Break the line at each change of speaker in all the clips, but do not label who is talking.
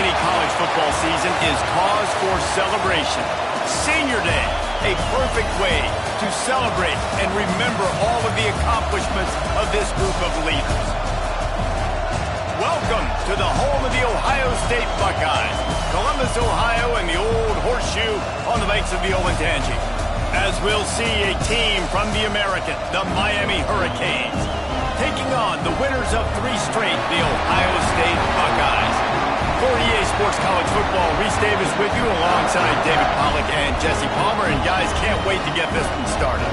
any college football season is cause for celebration. Senior Day, a perfect way to celebrate and remember all of the accomplishments of this group of leaders. Welcome to the home of the Ohio State Buckeyes, Columbus, Ohio, and the old horseshoe on the banks of the Olentangy. As we'll see a team from the American, the Miami Hurricanes, taking on the winners of 3 straight, the Ohio State Buckeyes. For EA Sports College Football, Reese Davis with you alongside David Pollack and Jesse Palmer. And guys, can't wait to get this one started.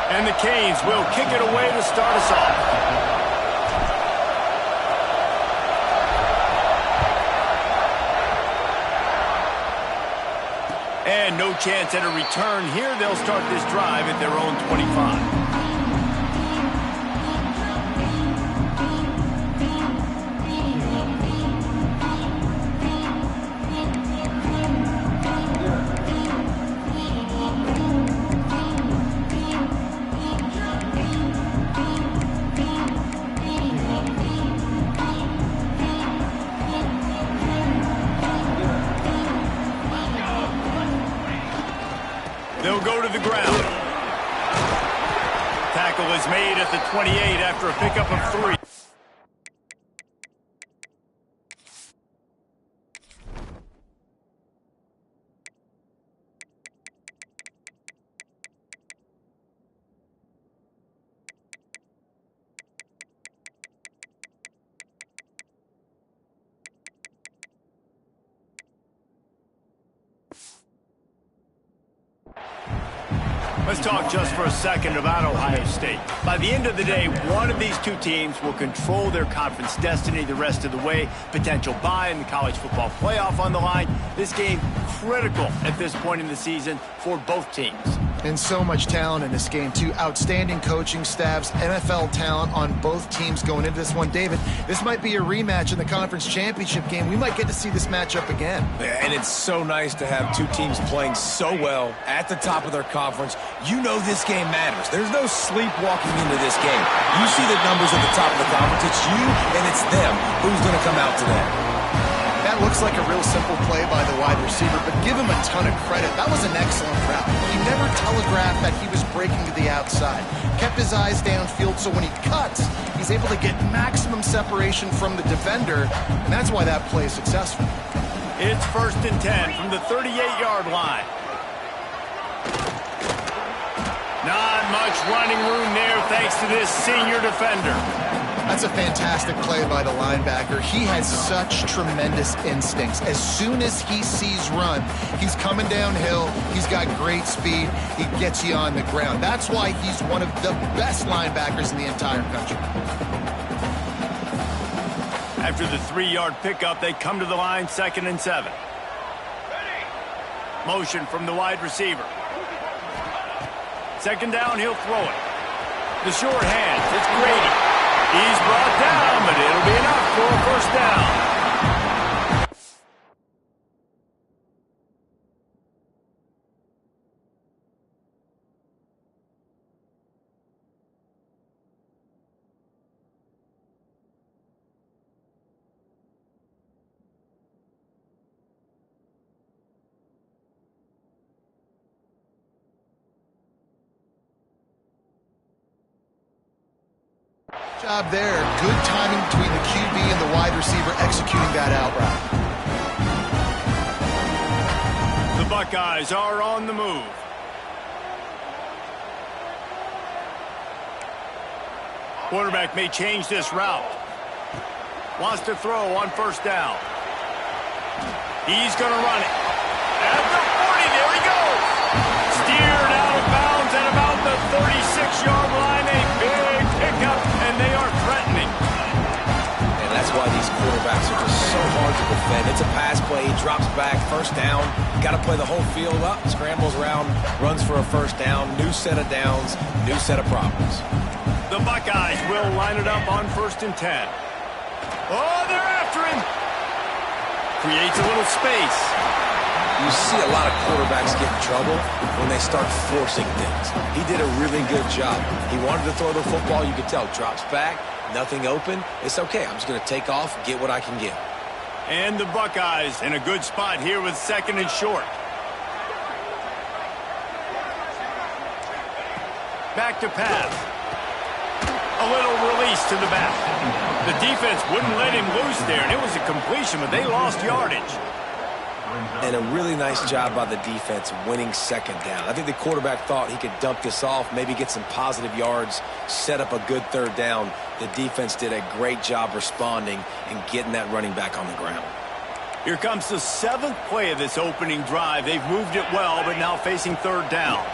And the Canes will kick it away to start us off. And no chance at a return here. They'll start this drive at their own 25. They'll go to the ground. Tackle is made at the 28 after a pickup of 3. Let's talk just for a second about Ohio State. By the end of the day, one of these two teams will control their conference destiny the rest of the way. Potential bye in the college football playoff on the line. This game critical at this point in the season for both teams.
And so much talent in this game, too. Outstanding coaching staffs, NFL talent on both teams going into this one. David, this might be a rematch in the conference championship game. We might get to see this matchup again.
And it's so nice to have two teams playing so well at the top of their conference. You know this game matters. There's no sleepwalking into this game. You see the numbers at the top of the conference. It's you and it's them. Who's going to come out today?
That looks like a real simple play by the wide receiver, but give him a ton of credit. That was an excellent route. He never telegraphed that he was breaking to the outside. Kept his eyes downfield, so when he cuts, he's able to get maximum separation from the defender, and that's why that play is successful.
It's 1st and 10 from the 38-yard line. Not much running room there thanks to this senior defender.
That's a fantastic play by the linebacker. He has such tremendous instincts. As soon as he sees run, he's coming downhill. He's got great speed. He gets you on the ground. That's why he's one of the best linebackers in the entire country.
After the 3-yard pickup, they come to the line, 2nd and 7. Motion from the wide receiver. 2nd down, he'll throw it. The short hands, it's Grady. He's brought down, but it'll be enough for a 1st down.
Job there. Good timing between the QB and the wide receiver executing that out route.
The Buckeyes are on the move. Quarterback may change this route. Wants to throw on 1st down. He's going to run it. At the 40, there he goes. Steered out of bounds at about the 36-yard line. A big pickup, and they are threatening.
And that's why these quarterbacks are just so hard to defend. It's a pass play. He drops back, first down. Got to play the whole field up, scrambles around, runs for a first down. New set of downs, new set of problems.
The Buckeyes will line it up on 1st and 10. Oh, they're after him. Creates a little space.
You see a lot of quarterbacks get in trouble when they start forcing things. He did a really good job. He wanted to throw the football. You could tell. Drops back, nothing open. It's okay. I'm just going to take off, get what I can get.
And the Buckeyes in a good spot here with 2nd and short. Back to pass. A little release to the back. The defense wouldn't let him loose there, and it was a completion, but they lost yardage.
And a really nice job by the defense winning 2nd down. I think the quarterback thought he could dump this off, maybe get some positive yards, set up a good 3rd down. The defense did a great job responding and getting that running back on the ground.
Here comes the 7th play of this opening drive. They've moved it well, but now facing 3rd down.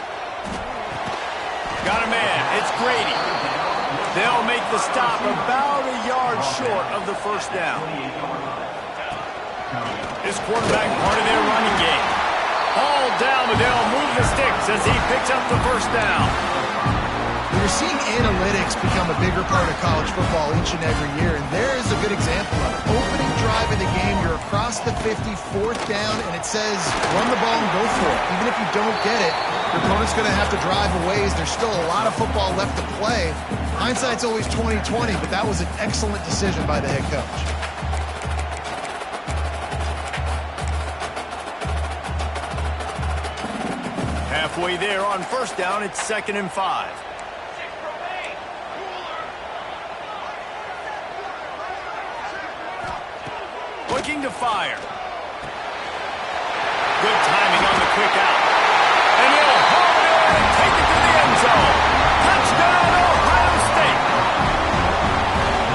Got a man. It's Grady. They'll make the stop about a yard short of the 1st down. This quarterback part of their running game. Hauled down, but they'll move the sticks as he picks up the 1st down.
We're seeing analytics become a bigger part of college football each and every year, and there is a good example of it. Opening drive of the game, you're across the 50, 4th down, and it says run the ball and go for it. Even if you don't get it, your opponent's going to have to drive a ways. There's still a lot of football left to play. Hindsight's always 20/20, but that was an excellent decision by the head coach.
Halfway there on 1st down, it's 2nd and 5. Looking to fire. Good timing on the quick out. And he'll haul it in and take it to the end zone. Touchdown, Ohio State.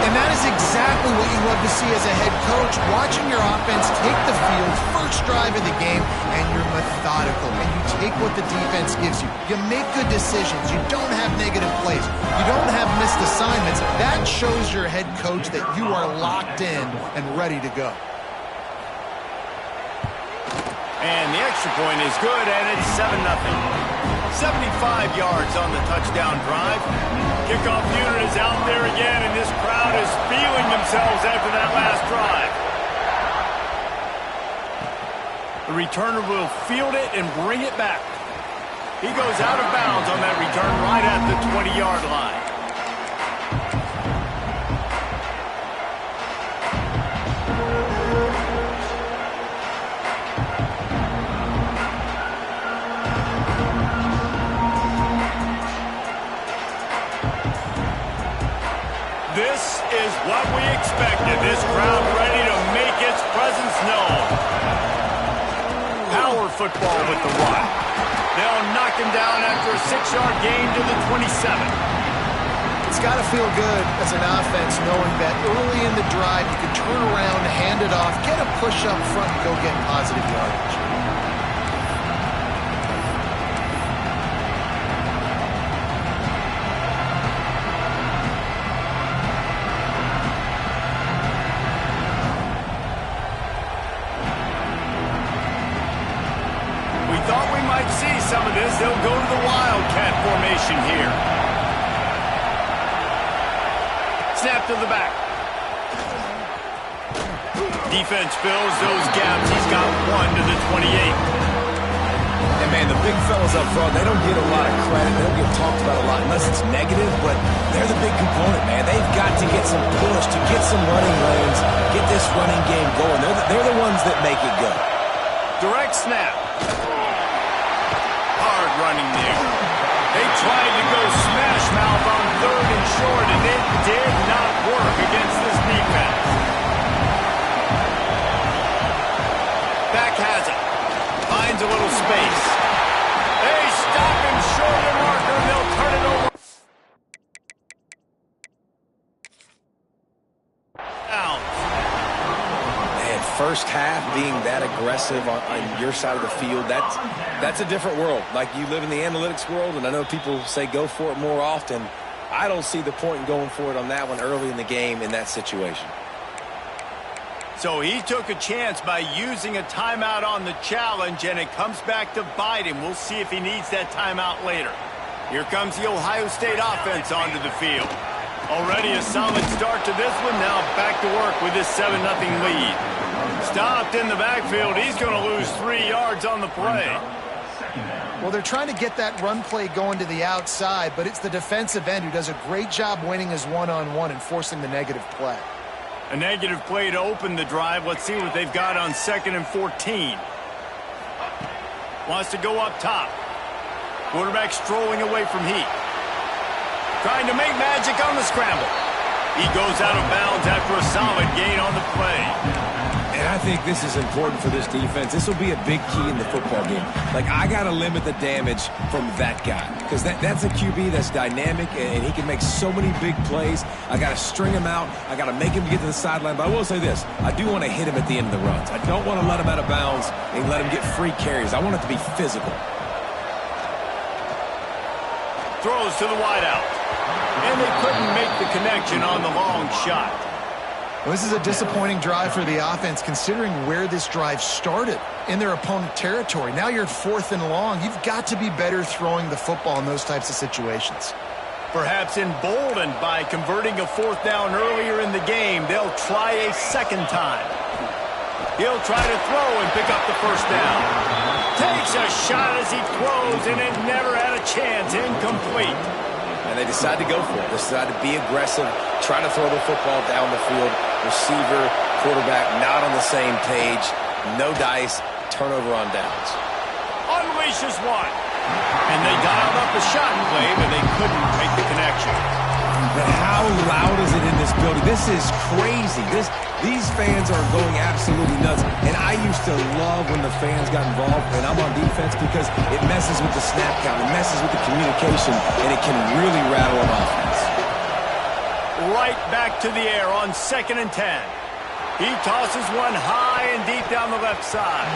And that is exactly what you love to see as a head coach, watching your offense take the field, first drive of the game, and you're methodical, and you take what the defense gives you. You make good decisions. You don't have negative plays. You don't have missed assignments. That shows your head coach that you are locked in and ready to go.
And the extra point is good, and it's 7-0. 75 yards on the touchdown drive. Kickoff unit is out there again, and this crowd is feeling themselves after that last drive. The returner will field it and bring it back. He goes out of bounds on that return right at the 20-yard line. This is what we expected. This crowd ready to make its presence known. Power football with the one. They'll knock him down after a 6-yard gain to the 27.
It's got to feel good as an offense knowing that early in the drive you can turn around, hand it off, get a push up front, and go get positive yardage.
Some of this, they'll go to the Wildcat formation here. Snap to the back. Defense fills those gaps. He's got 1 to the 28.
And, man, the big fellas up front, they don't get a lot of credit. They don't get talked about a lot unless it's negative, but they're the big component, man. They've got to get some push, to get some running lanes, get this running game going. They're the ones that make it go.
Direct snap. Running there. They tried to go smash mouth on 3rd and short, and it did not work against this defense. Back has it. Finds a little space. They stop him short of the marker, and they'll turn it over. Down.
First half being that aggressive on your side of the field, that's a different world. Like, you live in the analytics world, and I know people say go for it more often. I don't see the point in going for it on that one early in the game in that situation.
So he took a chance by using a timeout on the challenge, and it comes back to bite him. We'll see if he needs that timeout later. Here comes the Ohio State offense onto the field. Already a solid start to this one. Now back to work with this 7-0 lead. Stopped in the backfield. He's going to lose 3 yards on the play.
Well, they're trying to get that run play going to the outside, but it's the defensive end who does a great job winning his one-on-one and forcing the negative play.
A negative play to open the drive. Let's see what they've got on 2nd and 14. Wants to go up top. Quarterback strolling away from Heat. Trying to make magic on the scramble. He goes out of bounds after a solid gain on the play.
And I think this is important for this defense. This will be a big key in the football game. Like, I got to limit the damage from that guy because that's a QB that's dynamic, and he can make so many big plays. I got to string him out. I got to make him get to the sideline. But I will say this. I do want to hit him at the end of the runs. I don't want to let him out of bounds and let him get free carries. I want it to be physical.
Throws to the wideout. And they couldn't make the connection on the long shot.
Well, this is a disappointing drive for the offense considering where this drive started in their opponent territory. Now you're at 4th and long. You've got to be better throwing the football in those types of situations.
Perhaps emboldened by converting a 4th down earlier in the game, they'll try a second time. He'll try to throw and pick up the 1st down. Takes a shot as he throws, and it never had a chance. Incomplete.
And they decide to go for it. They decide to be aggressive, try to throw the football down the field. Receiver, quarterback, not on the same page. No dice, turnover on downs.
Unleashes one. And they dialed up the shot play, but they couldn't make the connection.
But how loud is it in this building? This is crazy. These fans are going absolutely nuts. And I used to love when the fans got involved, and I'm on defense because it messes with the snap count, it messes with the communication, and it can really rattle an offense.
Right back to the air on 2nd and 10. He tosses one high and deep down the left side.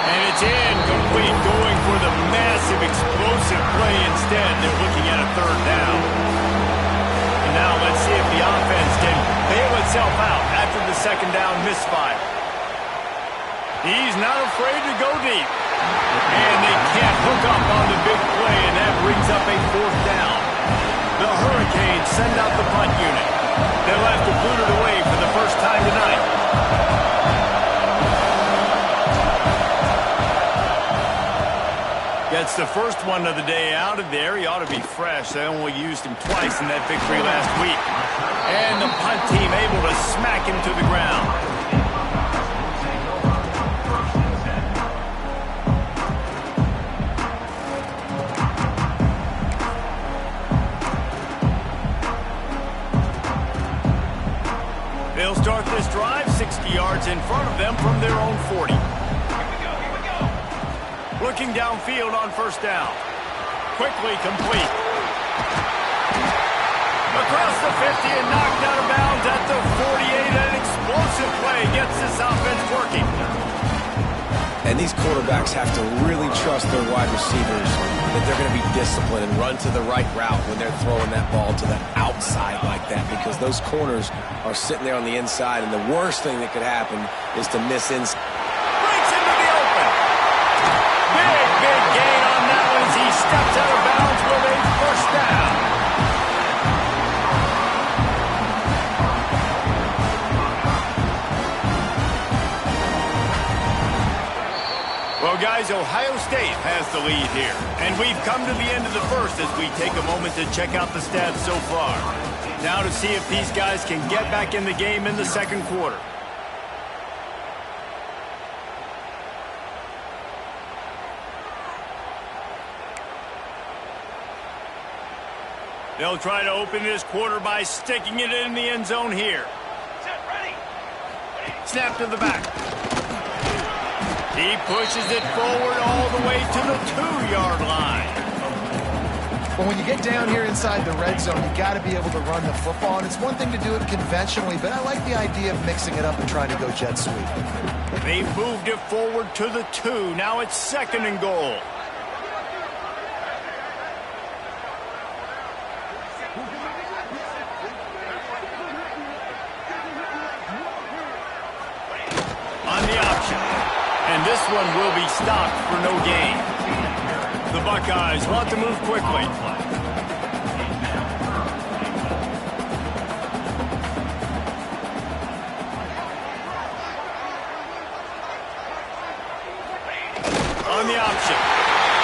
And it's incomplete, going for the massive explosive play instead. They're looking at a 3rd down. And now let's see if the offense can bail itself out after the 2nd down misfire. He's not afraid to go deep. And they can't hook up on the big play, and that brings up a 4th down. The Hurricanes send out the punt unit. They'll have to boot it away for the first time tonight. Gets the first one of the day out of there. He ought to be fresh. They only used him twice in that victory last week. And the punt team able to smack him to the ground. They'll start this drive 60 yards in front of them from their own 40. Looking downfield on 1st down. Quickly complete. Across the 50 and knocked out of bounds at the 48. An explosive play gets this offense working.
And these quarterbacks have to really trust their wide receivers that they're going to be disciplined and run to the right route when they're throwing that ball to the outside like that, because those corners are sitting there on the inside, and the worst thing that could happen is to miss inside.
Breaks into the open. Big gain on that one as he steps out of bounds with a 1st down. Well, guys, Ohio State has the lead here. And we've come to the end of the 1st as we take a moment to check out the stats so far. Now to see if these guys can get back in the game in the 2nd quarter. They'll try to open this quarter by sticking it in the end zone here. Snap to the back. He pushes it forward all the way to the 2-yard line.
Well, when you get down here inside the red zone, you got to be able to run the football. And it's one thing to do it conventionally, but I like the idea of mixing it up and trying to go jet sweep.
They moved it forward to the 2. Now it's 2nd and goal. this one will be stopped for no gain. The Buckeyes want to move quickly. On the option.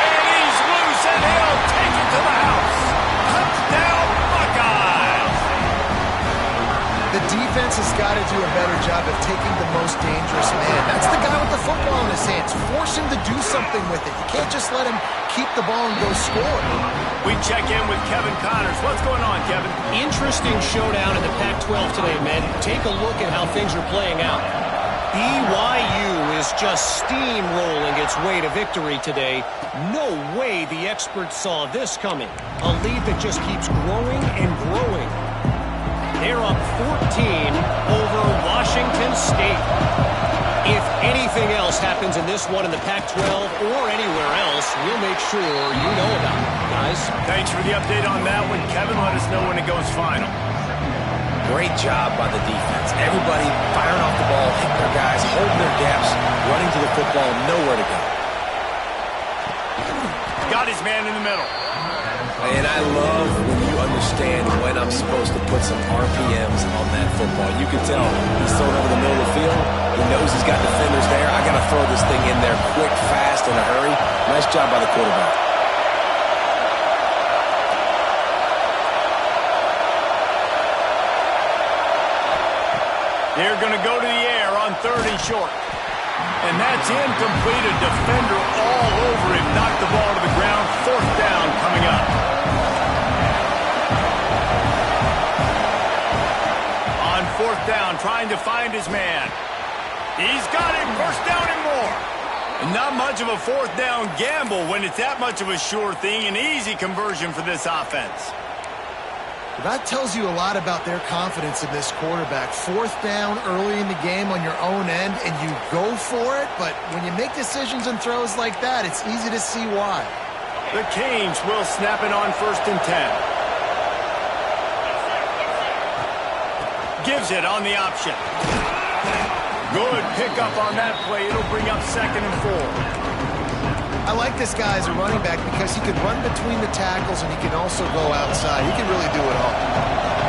And he's loose, and he'll take it to the house. Touchdown, Buckeyes!
The defense has got to do a better job of taking the most dangerous man. That's the guy with the football in his hands. Force him to do something with it. You can't just let him keep the ball and go score.
We check in with Kevin Connors. What's going on, Kevin?
Interesting showdown in the Pac-12 today, men. Take a look at how things are playing out. BYU is just steamrolling its way to victory today. No way the experts saw this coming. A lead that just keeps growing and growing. They're up 14 over Washington State. If anything else happens in this one in the Pac-12 or anywhere else, we'll make sure you know about it, guys.
Thanks for the update on that one, Kevin. Let us know when it goes final.
Great job by the defense. Everybody firing off the ball, hitting their guys, holding their gaps, running to the football, nowhere to go.
Got his man in the middle.
And I love when you understand when I'm supposed to put some RPMs on that football. You can tell he's throwing over the middle of the field. He knows he's got defenders there. I got to throw this thing in there quick, fast, in a hurry. Nice job by the quarterback.
They're going to go to the air on 3rd and short. And that's incomplete. A defender all over him. Knocked the ball to the ground. 4th down coming up. On 4th down, trying to find his man. He's got it. 1st down and more. Not much of a 4th down gamble when it's that much of a sure thing. An easy conversion for this offense.
That tells you a lot about their confidence in this quarterback. 4th down early in the game on your own end, and you go for it, but when you make decisions and throws like that, it's easy to see why.
The Canes will snap it on 1st and 10. Gives it on the option. Good pickup on that play. It'll bring up 2nd and 4.
I like this guy as a running back because he can run between the tackles and he can also go outside. He can really do it all.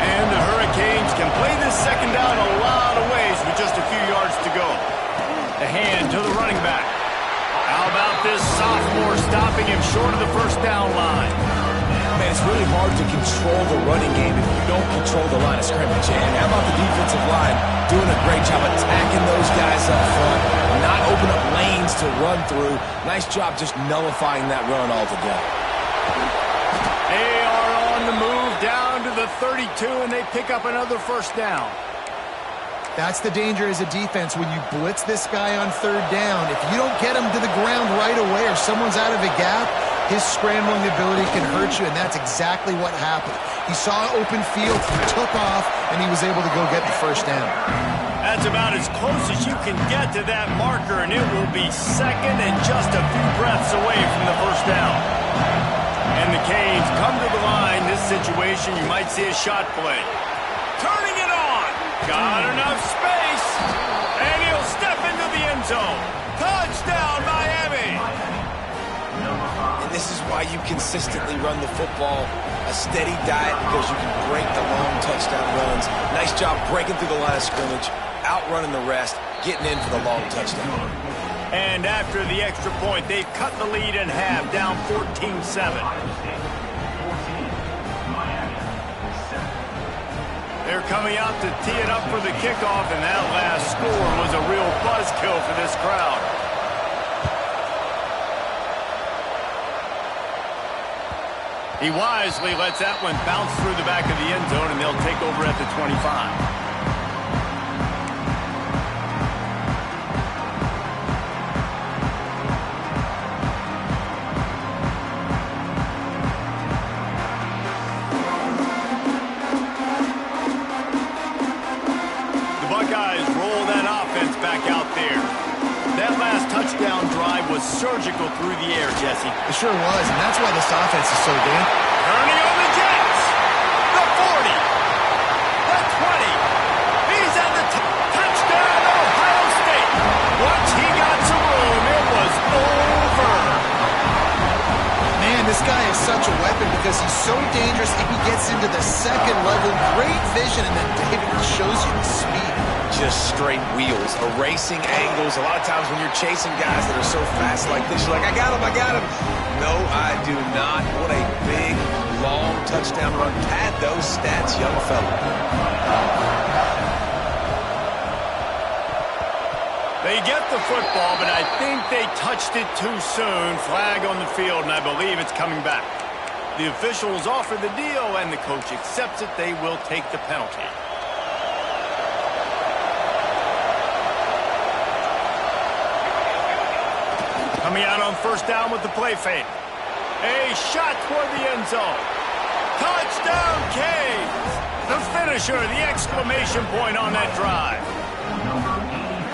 And the Hurricanes can play this 2nd down a lot of ways with just a few yards to go. The hand to the running back. How about this sophomore stopping him short of the 1st down line?
Man, it's really hard to control the running game if you don't control the line of scrimmage. And how about the defensive line doing a great job attacking those guys up front, not open up lanes to run through. Nice job just nullifying that run altogether.
They are on the move down to the 32, and they pick up another 1st down.
That's the danger as a defense when you blitz this guy on 3rd down. If you don't get him to the ground right away or someone's out of a gap, his scrambling ability can hurt you, and that's exactly what happened. He saw open field, he took off, and he was able to go get the 1st down.
That's about as close as you can get to that marker, and it will be 2nd and just a few breaths away from the 1st down. And the Canes come to the line. This situation, you might see a shot play. Turning it on. Got enough space. And he'll step into the end zone. Touchdown, Miami.
And this is why you consistently run the football. A steady diet because you can break the long touchdown runs. Nice job breaking through the line of scrimmage, outrunning the rest, getting in for the long touchdown.
And after the extra point, they've cut the lead in half, down 14-7. They're coming out to tee it up for the kickoff, and that last score was a real buzzkill for this crowd. He wisely lets that one bounce through the back of the end zone, and they'll take over at the 25. Surgical through the air, Jesse.
It sure was, and that's why this offense is so dangerous.
Turning on the Jets. The 40. The 20. He's at the touchdown, Ohio State. Once he got some room,
because he's so dangerous if he gets into the second level. Great vision, and then David shows you the speed.
Just straight wheels, erasing angles. A lot of times when you're chasing guys that are so fast like this, you're like, I got him, I got him. No, I do not. What a big, long touchdown run. Pad those stats, young fella.
They get the football, but I think they touched it too soon. Flag on the field, and I believe it's coming back. The officials offer the deal, and the coach accepts it. They will take the penalty. Coming out on first down with the play fake. A shot toward the end zone. Touchdown, Canes! The finisher, the exclamation point on that drive.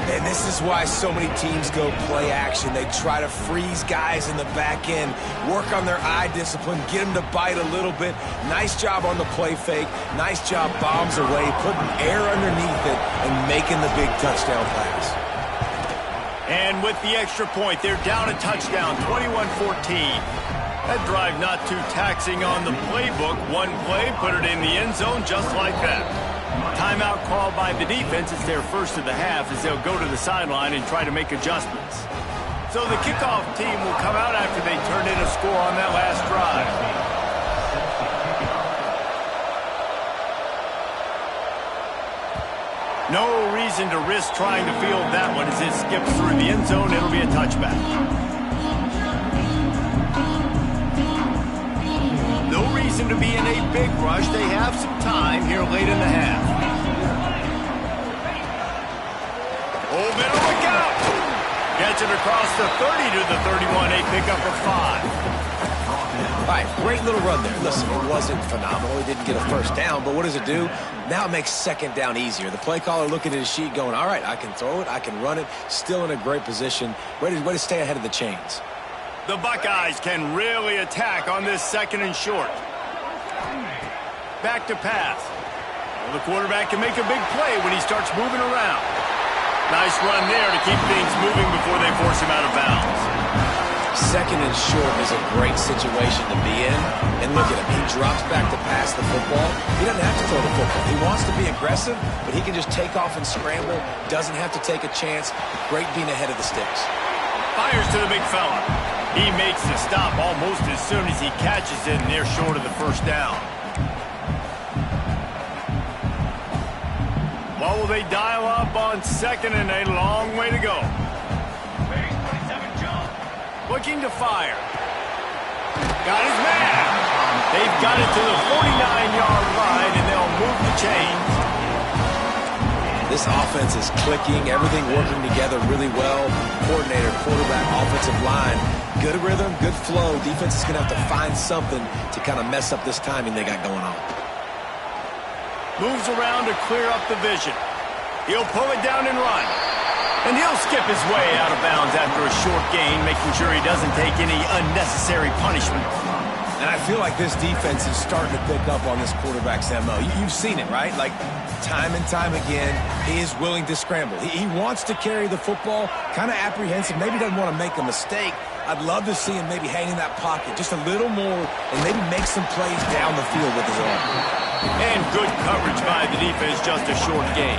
And this is why so many teams go play action. They try to freeze guys in the back end, work on their eye discipline, get them to bite a little bit. Nice job on the play fake. Nice job bombs away, putting air underneath it, and making the big touchdown pass.
And with the extra point, they're down a touchdown, 21-14. That drive not too taxing on the playbook. One play, put it in the end zone just like that. Timeout called by the defense. It's their first of the half as they'll go to the sideline and try to make adjustments. So the kickoff team will come out after they turned in a score on that last drive. No reason to risk trying to field that one as it skips through the end zone. It'll be a touchback. No reason to be in a big rush. They have some time here late in the half. Oh, better look out. Gets it across the 30 to the 31. A pickup of 5.
All right, great little run there. Listen, it wasn't phenomenal. He didn't get a first down, but what does it do? Now it makes second down easier. The play caller looking at his sheet going, all right, I can throw it, I can run it, still in a great position, ready to stay ahead of the chains.
The Buckeyes can really attack on this second and short. Back to pass. Well, the quarterback can make a big play when he starts moving around. Nice run there to keep things moving before they force him out of bounds.
Second and short is a great situation to be in. And look at him. He drops back to pass the football. He doesn't have to throw the football. He wants to be aggressive, but he can just take off and scramble. Doesn't have to take a chance. Great being ahead of the sticks.
Fires to the big fella. He makes the stop almost as soon as he catches it, and they're short of the first down. What will they dial up on second and a long way to go? Looking to fire. Got his man. They've got it to the 49-yard line, and they'll move the chains.
This offense is clicking, everything working together really well. Coordinator, quarterback, offensive line. Good rhythm, good flow. Defense is going to have to find something to kind of mess up this timing they got going on.
Moves around to clear up the vision. He'll pull it down and run. And he'll skip his way out of bounds after a short gain, making sure he doesn't take any unnecessary punishment.
And I feel like this defense is starting to pick up on this quarterback's MO. You've seen it, right? Like, time and time again, he is willing to scramble. He wants to carry the football, kind of apprehensive, maybe doesn't want to make a mistake. I'd love to see him maybe hang in that pocket just a little more and maybe make some plays down the field with his arm.
And good coverage by the defense, just a short gain.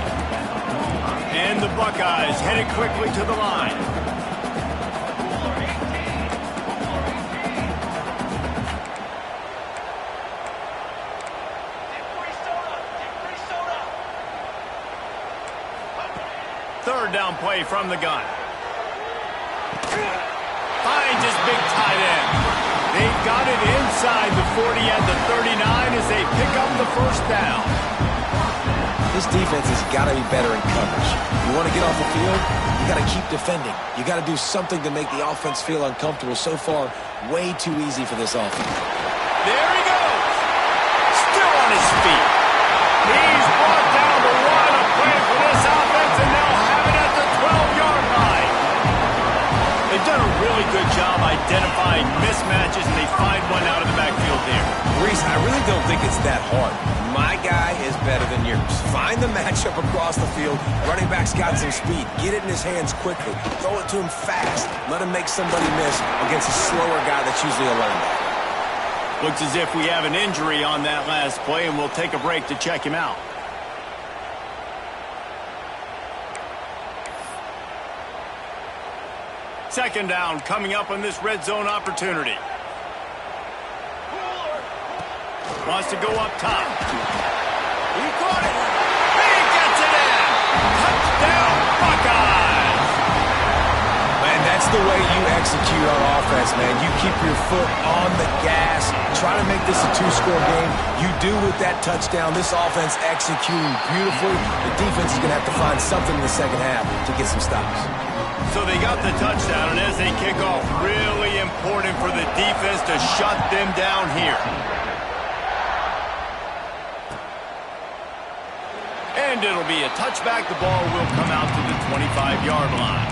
And the Buckeyes headed quickly to the line. Third down play from the gun. Finds his big tight end. They've got it inside the 40 and the 39 as they pick up the first down.
This defense has got to be better in coverage. You want to get off the field, you got to keep defending. You got to do something to make the offense feel uncomfortable. So far, way too easy for this offense.
There he goes. Still on his feet. He's brought down the one, a play for this offense, and they'll have it at the 12-yard line. They've done a really good job identifying mismatches, and they find one out of the backfield there.
Reese, I really don't think it's that hard. My guy is better than yours. Find the matchup across the field. Running back's got some speed. Get it in his hands quickly. Throw it to him fast. Let him make somebody miss against a slower guy that's usually a linebacker.
Looks as if we have an injury on that last play, and we'll take a break to check him out. Second down coming up on this red zone opportunity. Wants to go up top. He caught it. He gets it in. Touchdown, Buckeyes.
Man, that's the way you execute on offense, man. You keep your foot on the gas. Try to make this a two-score game. You do with that touchdown. This offense executing beautifully. The defense is going to have to find something in the second half to get some stops.
So they got the touchdown, and as they kick off, really important for the defense to shut them down here. And it'll be a touchback. The ball will come out to the 25-yard line.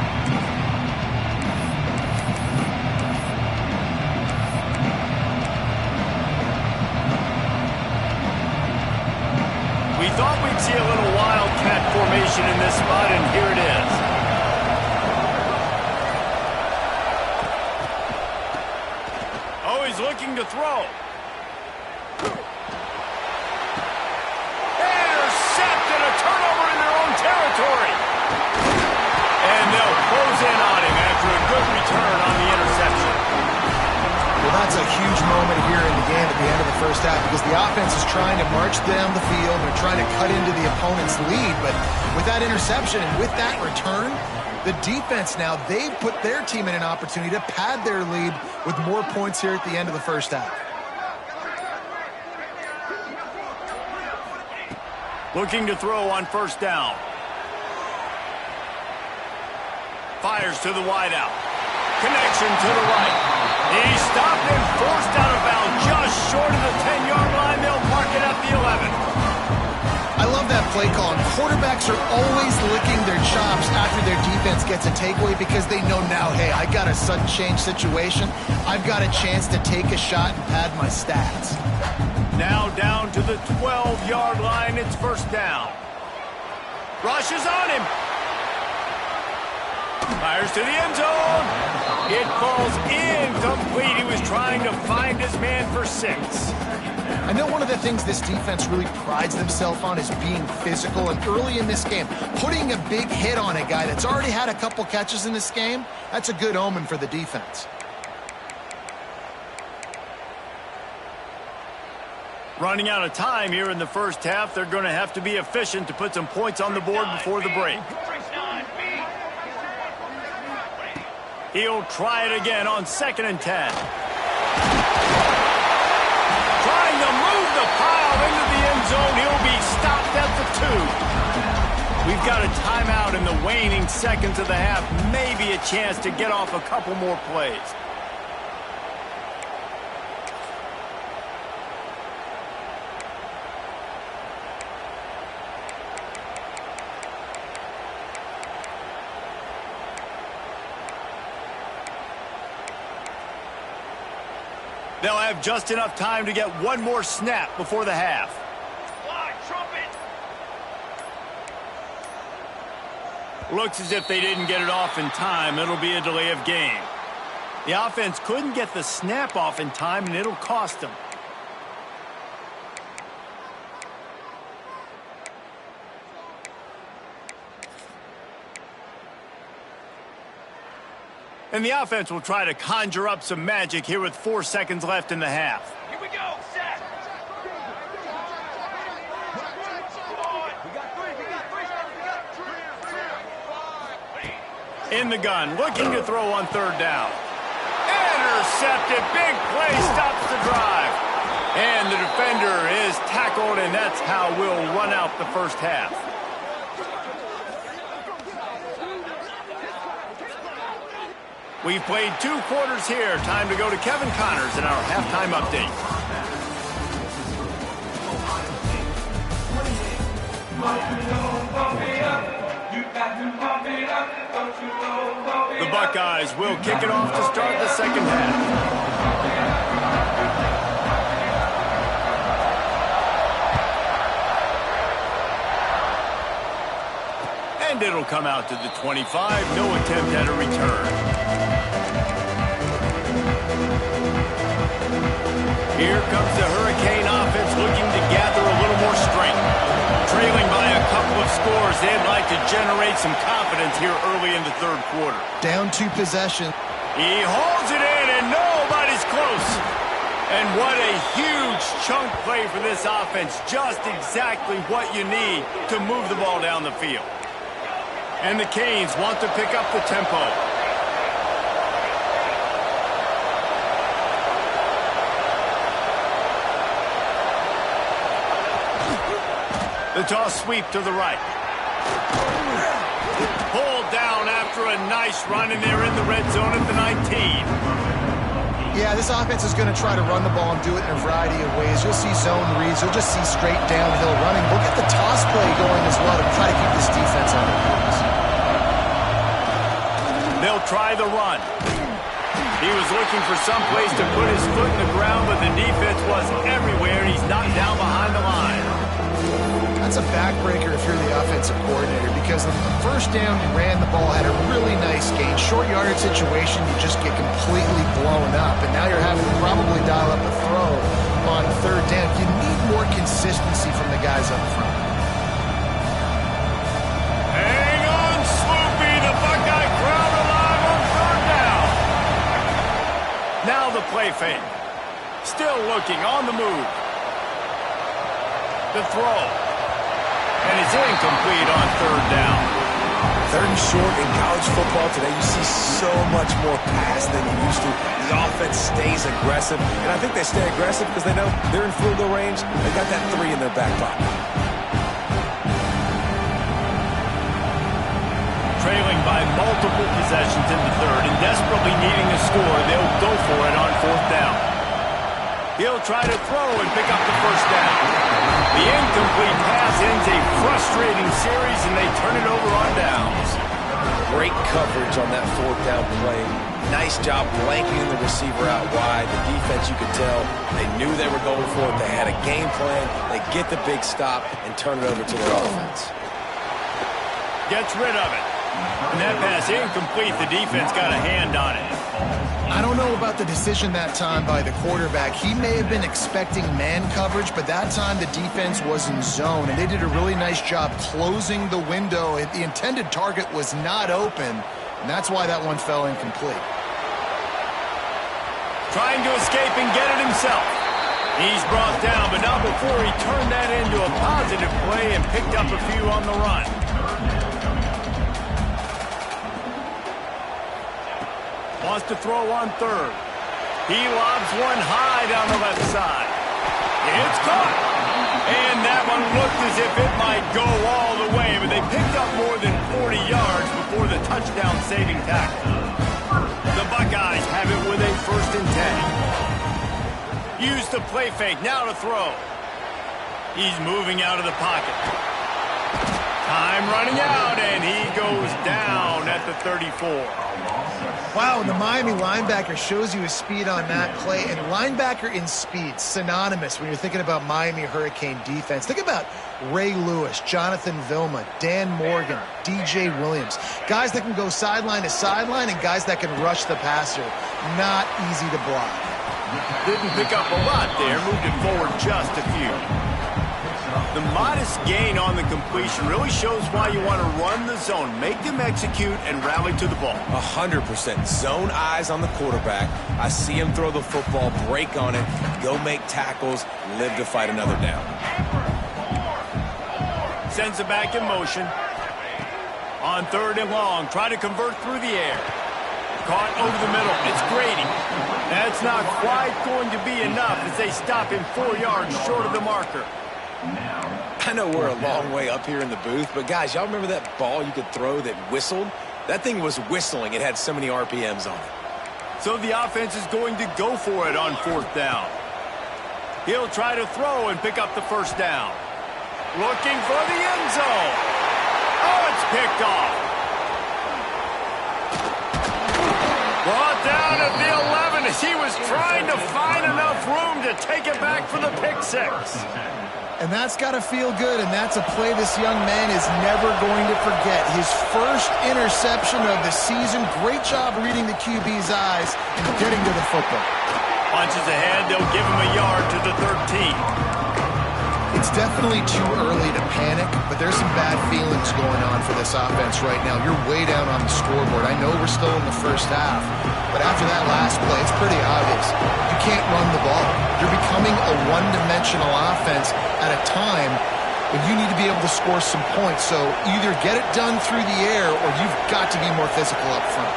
We thought we'd see a little wildcat formation in this spot, and here it is. Oh, he's looking to throw. Intercepted, a turnover in their own territory. And they'll close in on him after a good return on the interception.
Well, that's a huge moment here in the game at the end of the first half because the offense is trying to march down the field. They're trying to cut into the opponent's lead. But with that interception and with that return, the defense now, they've put their team in an opportunity to pad their lead with more points here at the end of the first half.
Looking to throw on first down. Fires to the wideout. Connection to the right. He stopped and forced out of bounds just short of the 10-yard line. They'll mark it at the 11.
I love that play call. Quarterbacks are always licking their chops after their defense gets a takeaway because they know now, hey, I got a sudden change situation. I've got a chance to take a shot and pad my stats.
Now down to the 12-yard line. It's first down. Rushes on him. Fires to the end zone. It falls incomplete. He was trying to find his man for 6.
I know one of the things this defense really prides themselves on is being physical, and early in this game, putting a big hit on a guy that's already had a couple catches in this game, that's a good omen for the defense.
Running out of time here in the first half. They're going to have to be efficient to put some points on the board before the break. He'll try it again on 2nd and 10. Trying to move the pile into the end zone. He'll be stopped at the 2. We've got a timeout in the waning seconds of the half. Maybe a chance to get off a couple more plays. They'll have just enough time to get one more snap before the half. Looks as if they didn't get it off in time. It'll be a delay of game. The offense couldn't get the snap off in time, and it'll cost them. And the offense will try to conjure up some magic here with 4 seconds left in the half.
Here we go, set.
In the gun, looking to throw on 3rd down. Intercepted, big play, stops the drive. And the defender is tackled, and that's how we'll run out the first half. We've played 2 quarters here. Time to go to Kevin Connors in our halftime update. The Buckeyes will kick it off to start the second half. And it'll come out to the 25. No attempt at a return. Here comes the Hurricane offense looking to gather a little more strength. Trailing by a couple of scores, they'd like to generate some confidence here early in the third quarter.
Down 2 possessions.
He holds it in, and nobody's close. And what a huge chunk play for this offense. Just exactly what you need to move the ball down the field. And the Canes want to pick up the tempo. The toss sweep to the right. Pulled down after a nice run, and they're in the red zone at the 19.
Yeah, this offense is going to try to run the ball and do it in a variety of ways. You'll see zone reads. You'll just see straight downhill running. We'll get the toss play going as well to try to keep this defense on their heels.
They'll try the run. He was looking for some place to put his foot in the ground, but the defense was everywhere. He's knocked down behind the line.
That's a backbreaker if you're the offensive coordinator, because the first down you ran the ball, had a really nice gain. Short yardage situation, you just get completely blown up, and now you're having to probably dial up a throw on third down. You need more consistency from the guys up front.
Hang on, Swoopy, the Buckeye crowd alive on third down. Now the play fake. Still looking on the move. The throw. And it's incomplete on third down.
Third and short in college football today, you see so much more pass than you used to. The offense stays aggressive, and I think they stay aggressive because they know they're in field goal range. They got that 3 in their back pocket.
Trailing by multiple possessions in the third and desperately needing a score, they'll go for it on fourth down. He'll try to throw and pick up the first down. The incomplete pass ends a frustrating series, and they turn it over on downs.
Great coverage on that fourth down play. Nice job blanketing the receiver out wide. The defense, you could tell, they knew they were going for it. They had a game plan. They get the big stop and turn it over to their offense.
Gets rid of it. And that pass incomplete. The defense got a hand on it.
I don't know about the decision that time by the quarterback. He may have been expecting man coverage, but that time the defense was in zone, and they did a really nice job closing the window. The intended target was not open, and that's why that one fell incomplete.
Trying to escape and get it himself. He's brought down, but not before he turned that into a positive play and picked up a few on the run. Wants to throw on third. He lobs one high down the left side. It's caught. And that one looked as if it might go all the way, but they picked up more than 40 yards before the touchdown-saving tackle. The Buckeyes have it with a 1st and 10. Use the play fake, now to throw. He's moving out of the pocket. Time running out, and he goes down at the 34.
Wow, and the Miami linebacker shows you his speed on that play. And linebacker in speed, synonymous when you're thinking about Miami Hurricane defense. Think about Ray Lewis, Jonathan Vilma, Dan Morgan, DJ Williams. Guys that can go sideline to sideline and guys that can rush the passer. Not easy to block.
Didn't pick up a lot there, moved it forward just a few. The modest gain on the completion really shows why you want to run the zone, make them execute, and rally to the ball.
100%. Zone eyes on the quarterback. I see him throw the football, break on it, go make tackles, live to fight another down.
Sends it back in motion. On third and long, try to convert through the air. Caught over the middle. It's Grady. That's not quite going to be enough as they stop him 4 yards short of the marker.
I know we're a long way up here in the booth, but guys, y'all remember that ball you could throw that whistled? That thing was whistling. It had so many RPMs on it.
So the offense is going to go for it on fourth down. He'll try to throw and pick up the first down. Looking for the end zone. Oh, it's picked off. Brought down at the 11 as he was trying to find enough room to take it back for the pick six.
And that's got to feel good, and that's a play this young man is never going to forget. His first interception of the season. Great job reading the QB's eyes and getting to the football.
Punches ahead, they'll give him a yard to the 13.
It's definitely too early to panic, but there's some bad feelings going on for this offense right now. You're way down on the scoreboard. I know we're still in the first half, but after that last play, it's pretty obvious. You can't run the ball. You're becoming a one-dimensional offense at a time when you need to be able to score some points. So either get it done through the air or you've got to be more physical up front.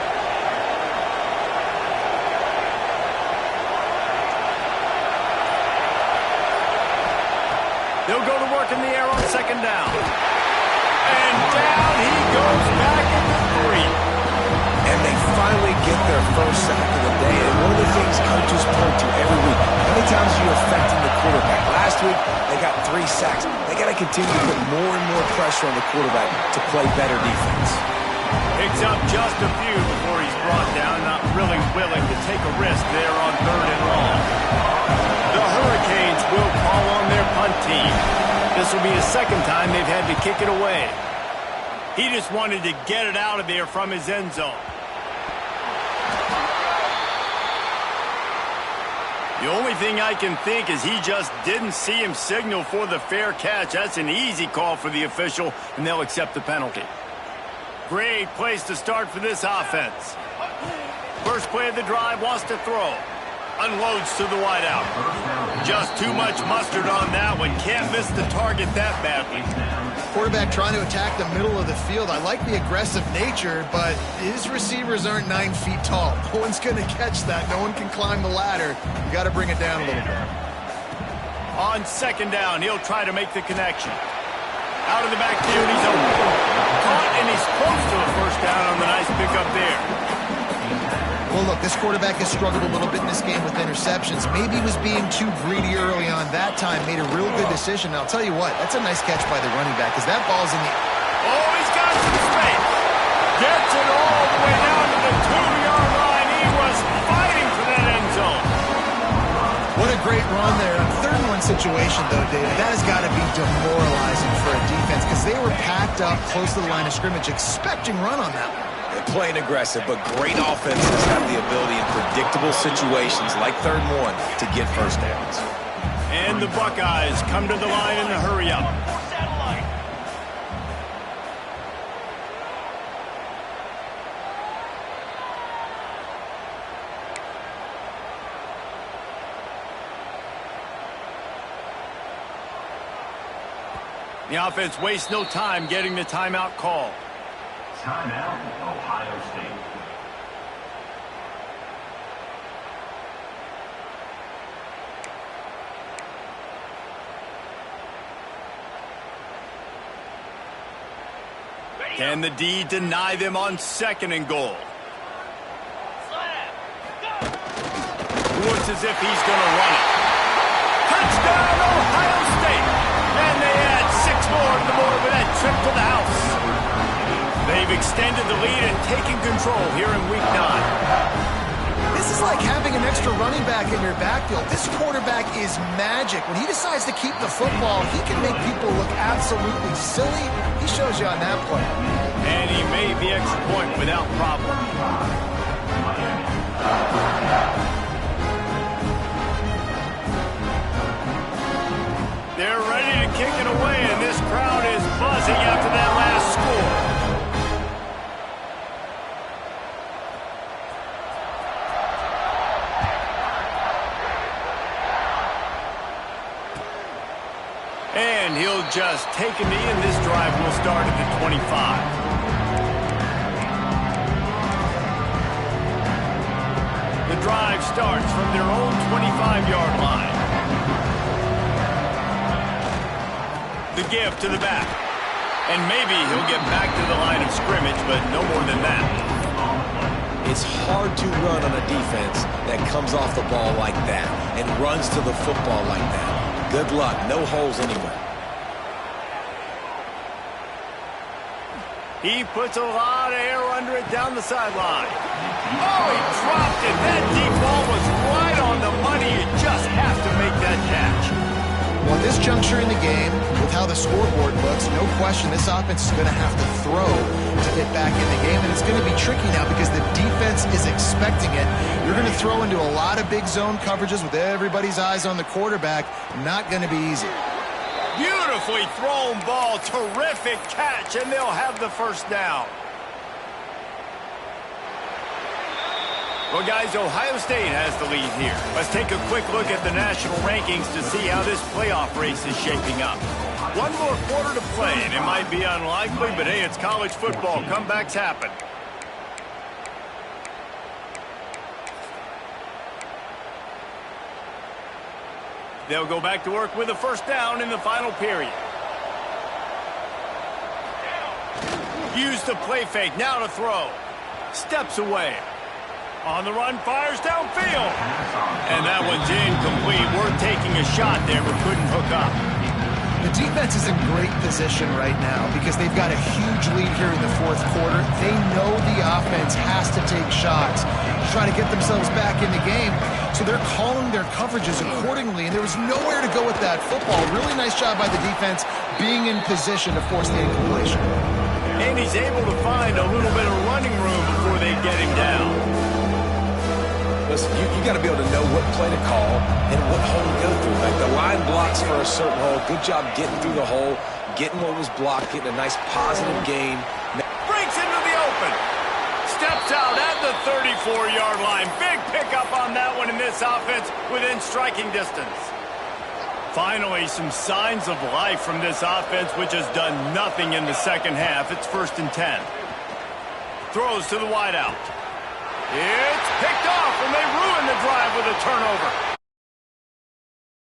They'll go to work in the air on second down. And down he goes back at the 3.
And they finally get their first sack of the day. And one of the things coaches point to every week, how many times are you affecting the quarterback? Last week, they got 3 sacks. They got to continue to put more and more pressure on the quarterback to play better defense.
Picks up just a few before he's brought down, not really willing to take a risk there on 3rd and long. The Hurricanes will call on their punt team. This will be the second time they've had to kick it away. He just wanted to get it out of there from his end zone. The only thing I can think is he just didn't see him signal for the fair catch. That's an easy call for the official, and they'll accept the penalty. Great place to start for this offense. First play of the drive, wants to throw. Unloads to the wideout. Just too much mustard on that one. Can't miss the target that badly.
Quarterback trying to attack the middle of the field. I like the aggressive nature, but his receivers aren't 9 feet tall. No one's going to catch that. No one can climb the ladder. You got to bring it down a little bit.
On second down, he'll try to make the connection. Out of the backfield, he's open. Caught, and he's close to a first down on the nice pickup there.
Well, look, this quarterback has struggled a little bit in this game with interceptions. Maybe he was being too greedy early on that time, made a real good decision. Now, I'll tell you what, that's a nice catch by the running back, because that ball's in the...
Oh, he's got some space. Gets it all the way down to the 2-yard line. He was fighting for that end zone.
What a great run there. On 3rd and 1 situation, though, David, that has got to be demoralizing for a defense, because they were packed up close to the line of scrimmage, expecting run on that one.
Playing aggressive, but great offenses have the ability in predictable situations like 3rd and 1 to get first downs.
And the Buckeyes come to the line in the hurry-up. The offense wastes no time getting the timeout call.
Timeout, Ohio State.
Can the D deny them on 2nd and goal? Looks as if he's going to run it. Touchdown, Ohio State! And they add 6 more to the board with that trip to the house. They've extended the lead and taken control here in Week 9.
This is like having an extra running back in your backfield. This quarterback is magic. When he decides to keep the football, he can make people look absolutely silly. He shows you on that play.
And he made the extra point without problem. They're ready to kick it away, and this crowd is buzzing after that last score. And he'll just take a knee, and this drive will start at the 25. The drive starts from their own 25-yard line. The give to the back. And maybe he'll get back to the line of scrimmage, but no more than that.
It's hard to run on a defense that comes off the ball like that and runs to the football like that. Good luck. No holes anywhere.
He puts a lot of air under it down the sideline. Oh, he dropped it. That deep ball was right on the money. You just have to make that catch.
Well, at this juncture in the game, with how the scoreboard looks, no question this offense is going to have to throw to get back in the game. And it's going to be tricky now because the defense is expecting it. You're going to throw into a lot of big zone coverages with everybody's eyes on the quarterback. Not going to be easy.
Beautifully thrown ball. Terrific catch, and they'll have the first down. Well, guys, Ohio State has the lead here. Let's take a quick look at the national rankings to see how this playoff race is shaping up. One more quarter to play, and it might be unlikely, but hey, it's college football. Comebacks happen. They'll go back to work with a first down in the final period. Use the play fake, now to throw. Steps away. On the run, fires downfield. And that one's incomplete. We're taking a shot there, but couldn't hook up.
The defense is in great position right now because they've got a huge lead here in the fourth quarter. They know the offense has to take shots to try to get themselves back in the game. So they're calling their coverages accordingly, and there was nowhere to go with that football. Really nice job by the defense being in position to force the incompletion.
And he's able to find a little bit of running room before they get him down.
Listen, you got to be able to know what play to call and what hole to go through. Like the line blocks for a certain hole. Good job getting through the hole, getting what was blocked, getting a nice positive gain.
Breaks into the open. Steps out at the 34-yard line. Big pickup on that one in this offense within striking distance. Finally, some signs of life from this offense, which has done nothing in the second half. It's 1st and 10. Throws to the wideout. It's picked off, and they ruin the drive with a turnover.